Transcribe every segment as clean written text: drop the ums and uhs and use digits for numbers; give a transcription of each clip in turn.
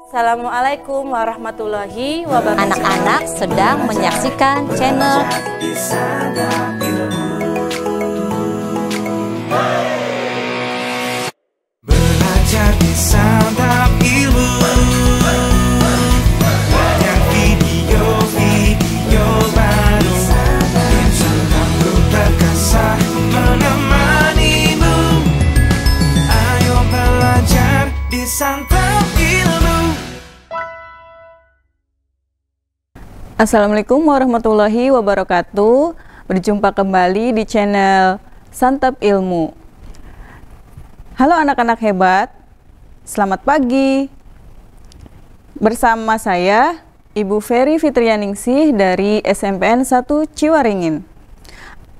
Assalamualaikum warahmatullahi wabarakatuh. Anak-anak sedang menyaksikan channel Belajar di Santap Ilmu. Banyak video baru yang selalu terkasih menemanimu. Ayo belajar di Santap Ilmu. Assalamualaikum warahmatullahi wabarakatuh. Berjumpa kembali di channel Santap Ilmu. Halo anak-anak hebat, selamat pagi. Bersama saya, Ibu Ferry Fitrianingsih dari SMPN 1 Ciwaringin.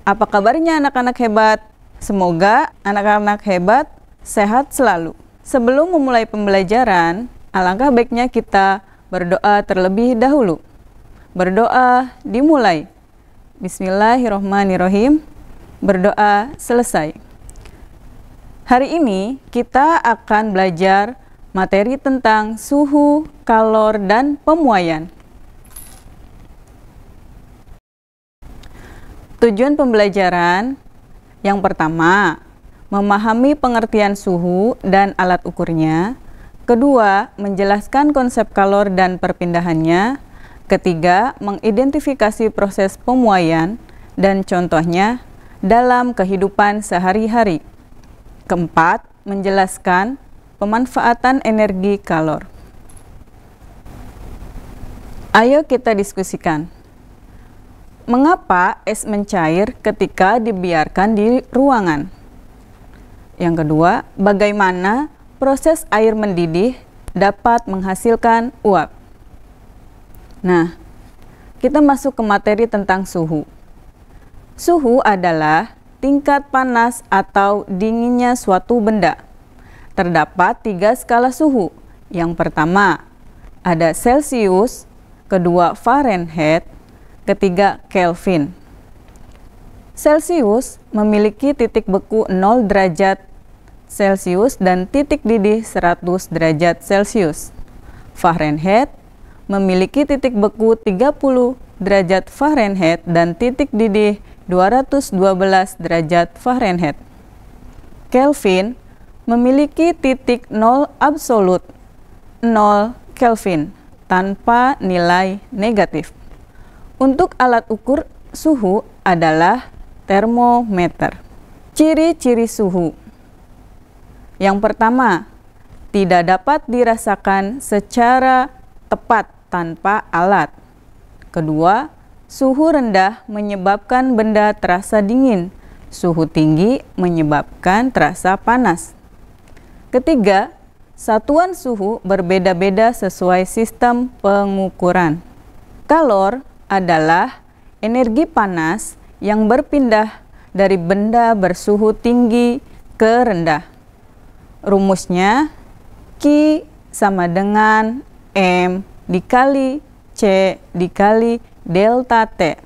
Apa kabarnya anak-anak hebat? Semoga anak-anak hebat sehat selalu. Sebelum memulai pembelajaran, alangkah baiknya kita berdoa terlebih dahulu. Berdoa dimulai. Bismillahirrohmanirrohim. Berdoa selesai. Hari ini kita akan belajar materi tentang suhu, kalor, dan pemuaian. Tujuan pembelajaran yang pertama, memahami pengertian suhu dan alat ukurnya. Kedua, menjelaskan konsep kalor dan perpindahannya. Ketiga, mengidentifikasi proses pemuaian dan contohnya dalam kehidupan sehari-hari. Keempat, menjelaskan pemanfaatan energi kalor. Ayo kita diskusikan. Mengapa es mencair ketika dibiarkan di ruangan? Yang kedua, bagaimana proses air mendidih dapat menghasilkan uap? Nah, kita masuk ke materi tentang suhu. Suhu adalah tingkat panas atau dinginnya suatu benda. Terdapat 3 skala suhu. Yang pertama, ada Celsius, kedua Fahrenheit, ketiga Kelvin. Celsius memiliki titik beku 0 derajat Celsius dan titik didih 100 derajat Celsius. Fahrenheit memiliki titik beku 30 derajat Fahrenheit dan titik didih 212 derajat Fahrenheit. Kelvin memiliki titik 0 absolut, 0 Kelvin, tanpa nilai negatif. Untuk alat ukur suhu adalah termometer. Ciri-ciri suhu. Yang pertama, tidak dapat dirasakan secara tepat tanpa alat. Kedua, suhu rendah menyebabkan benda terasa dingin. Suhu tinggi menyebabkan terasa panas. Ketiga, satuan suhu berbeda-beda sesuai sistem pengukuran. Kalor adalah energi panas yang berpindah dari benda bersuhu tinggi ke rendah. Rumusnya, Q sama dengan M dikali C dikali delta T,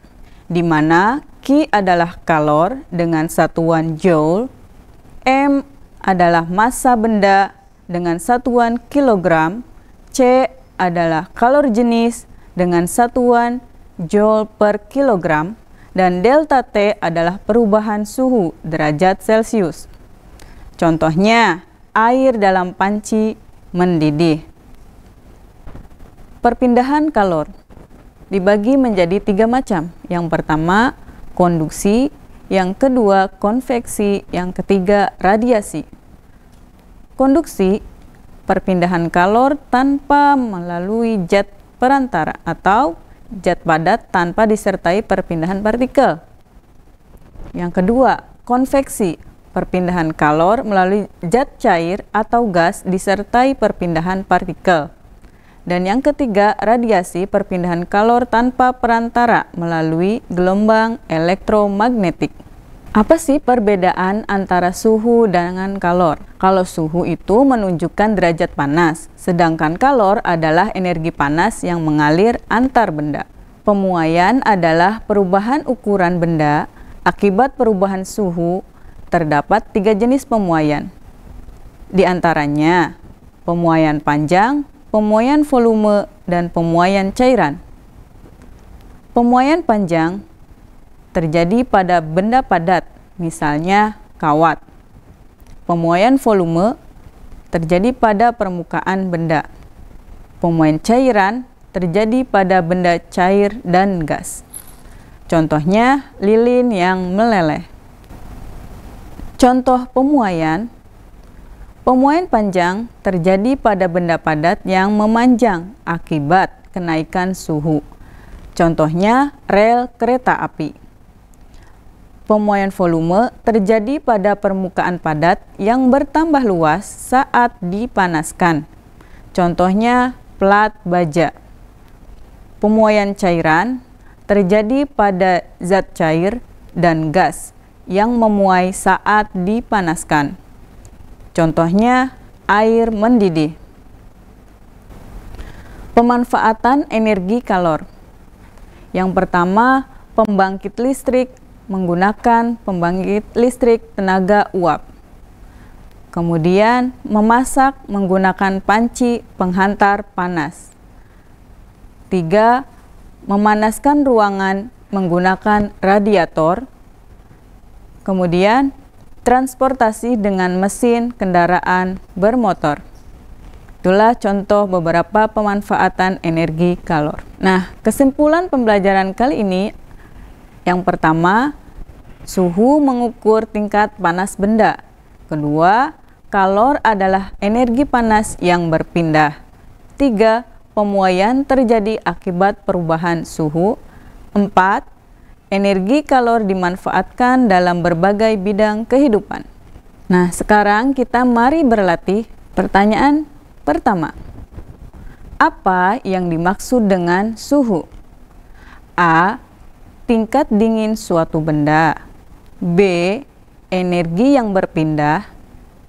di mana Q adalah kalor dengan satuan joule, M adalah massa benda dengan satuan kilogram, C adalah kalor jenis dengan satuan joule per kilogram, dan delta T adalah perubahan suhu derajat Celcius. Contohnya, air dalam panci mendidih. Perpindahan kalor dibagi menjadi 3 macam. Yang pertama, konduksi, yang kedua, konveksi, yang ketiga, radiasi. Konduksi, perpindahan kalor tanpa melalui zat perantara atau zat padat tanpa disertai perpindahan partikel. Yang kedua, konveksi, perpindahan kalor melalui zat cair atau gas disertai perpindahan partikel. Dan yang ketiga, radiasi, perpindahan kalor tanpa perantara melalui gelombang elektromagnetik. Apa sih perbedaan antara suhu dengan kalor? Kalau suhu itu menunjukkan derajat panas, sedangkan kalor adalah energi panas yang mengalir antar benda. Pemuaian adalah perubahan ukuran benda akibat perubahan suhu. Terdapat 3 jenis pemuaian. Di antaranya, pemuaian panjang, pemuaian volume, dan pemuaian cairan. Pemuaian panjang terjadi pada benda padat, misalnya kawat. Pemuaian volume terjadi pada permukaan benda. Pemuaian cairan terjadi pada benda cair dan gas. Contohnya, lilin yang meleleh. Contoh pemuaian. Pemuaian panjang terjadi pada benda padat yang memanjang akibat kenaikan suhu. Contohnya, rel kereta api. Pemuaian volume terjadi pada permukaan padat yang bertambah luas saat dipanaskan. Contohnya, plat baja. Pemuaian cairan terjadi pada zat cair dan gas yang memuai saat dipanaskan. Contohnya, air mendidih. Pemanfaatan energi kalor. Yang pertama, pembangkit listrik menggunakan pembangkit listrik tenaga uap. Kemudian, memasak menggunakan panci penghantar panas. 3. Memanaskan ruangan menggunakan radiator. Kemudian, transportasi dengan mesin kendaraan bermotor. Itulah contoh beberapa pemanfaatan energi kalor. Nah, kesimpulan pembelajaran kali ini, yang pertama, suhu mengukur tingkat panas benda. Kedua, kalor adalah energi panas yang berpindah. 3. Pemuaian terjadi akibat perubahan suhu. 4. Energi kalor dimanfaatkan dalam berbagai bidang kehidupan. Nah, sekarang kita mari berlatih. Pertanyaan pertama, apa yang dimaksud dengan suhu? A. Tingkat dingin suatu benda. B. Energi yang berpindah.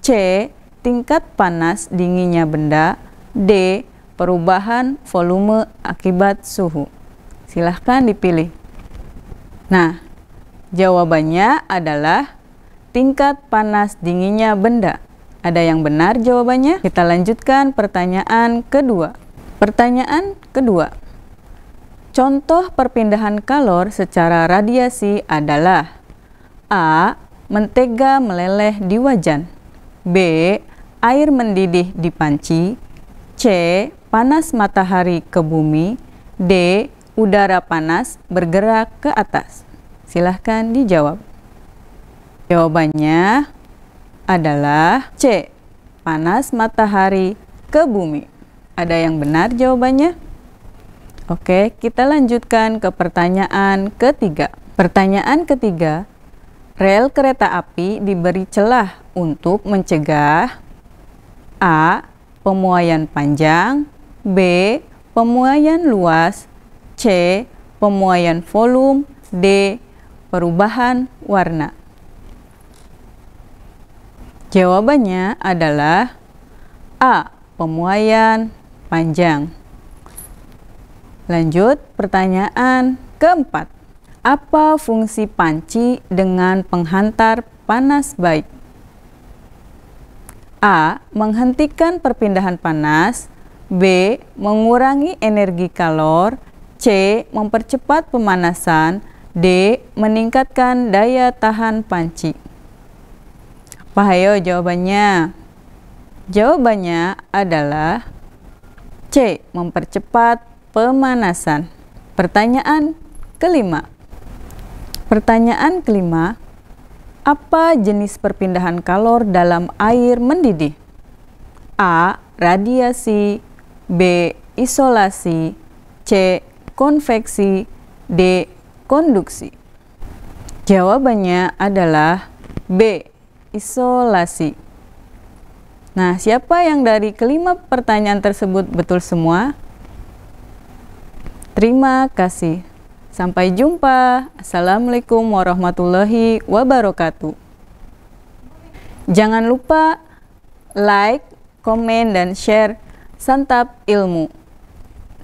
C. Tingkat panas dinginnya benda. D. Perubahan volume akibat suhu. Silahkan dipilih. Nah, jawabannya adalah tingkat panas dinginnya benda. Ada yang benar jawabannya? Kita lanjutkan pertanyaan kedua. Pertanyaan kedua. Contoh perpindahan kalor secara radiasi adalah A. Mentega meleleh di wajan. B. Air mendidih di panci. C. Panas matahari ke bumi. D. Udara panas bergerak ke atas. Silahkan dijawab. Jawabannya adalah C. Panas matahari ke bumi. Ada yang benar jawabannya? Oke, kita lanjutkan ke pertanyaan ketiga. Pertanyaan ketiga, rel kereta api diberi celah untuk mencegah A. Pemuaian panjang. B. Pemuaian luas. C. Pemuaian volume. D. Perubahan warna. Jawabannya adalah A. Pemuaian panjang. Lanjut, pertanyaan keempat. Apa fungsi panci dengan penghantar panas baik? A. Menghentikan perpindahan panas. B. Mengurangi energi kalor. C. Mempercepat pemanasan. D. Meningkatkan daya tahan panci. Apa ayo jawabannya? Jawabannya adalah C. Mempercepat pemanasan. Pertanyaan kelima. Pertanyaan kelima, apa jenis perpindahan kalor dalam air mendidih? A. Radiasi. B. Isolasi. C. Konveksi. D. Konduksi. Jawabannya adalah B. Isolasi. Nah, siapa yang dari kelima pertanyaan tersebut betul semua? Terima kasih. Sampai jumpa. Assalamualaikum warahmatullahi wabarakatuh. Jangan lupa like, komen, dan share Santap Ilmu.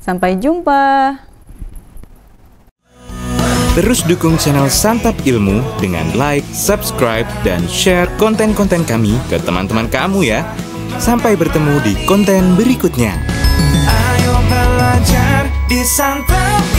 Sampai jumpa. Terus dukung channel Santap Ilmu dengan like, subscribe, dan share konten-konten kami ke teman-teman kamu ya. Sampai bertemu di konten berikutnya. Disantap